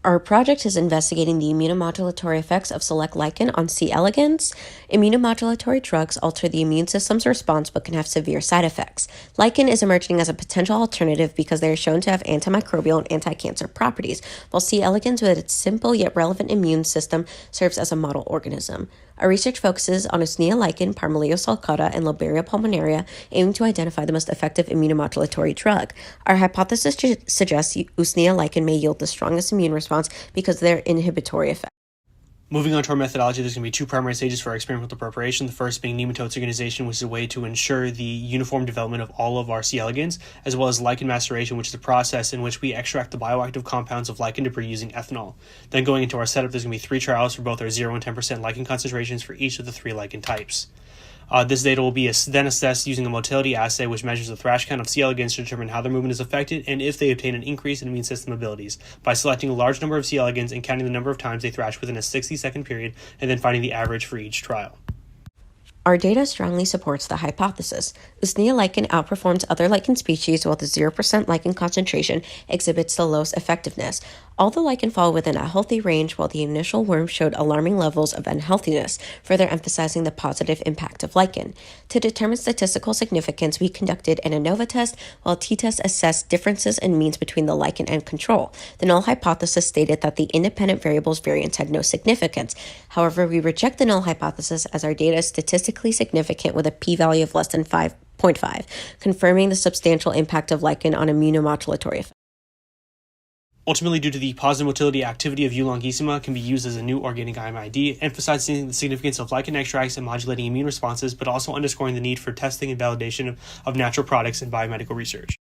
Our project is investigating the immunomodulatory effects of select lichen on C. elegans. Immunomodulatory drugs alter the immune system's response but can have severe side effects. Lichen is emerging as a potential alternative because they are shown to have antimicrobial and anti-cancer properties, while C. elegans, with its simple yet relevant immune system, serves as a model organism. Our research focuses on Usnea lichen, Parmelia sulcata, and Lobelia pulmonaria, aiming to identify the most effective immunomodulatory drug. Our hypothesis suggests Usnea lichen may yield the strongest immune response because of their inhibitory effect. Moving on to our methodology, there's going to be two primary stages for our experimental preparation. The first being nematode organization, which is a way to ensure the uniform development of all of our C. elegans, as well as lichen maceration, which is a process in which we extract the bioactive compounds of lichen debris using ethanol. Then going into our setup, there's going to be 3 trials for both our 0 and 10% lichen concentrations for each of the 3 lichen types. This data will be then assessed using a motility assay, which measures the thrash count of C. elegans to determine how their movement is affected and if they obtain an increase in immune system abilities, by selecting a large number of C. elegans and counting the number of times they thrash within a 60-second period, and then finding the average for each trial. Our data strongly supports the hypothesis. Usnea lichen outperforms other lichen species, while the 0% lichen concentration exhibits the lowest effectiveness. All the lichen fall within a healthy range, while the initial worm showed alarming levels of unhealthiness, further emphasizing the positive impact of lichen. To determine statistical significance, we conducted an ANOVA test, while t-test assessed differences in means between the lichen and control. The null hypothesis stated that the independent variables variance had no significance. However, we reject the null hypothesis as our data is statistically significant with a p-value of less than 5.5, confirming the substantial impact of lichen on immunomodulatory effects. Ultimately, due to the positive motility activity of U. longissima, can be used as a new organic IMID, emphasizing the significance of lichen extracts and modulating immune responses, but also underscoring the need for testing and validation of natural products in biomedical research.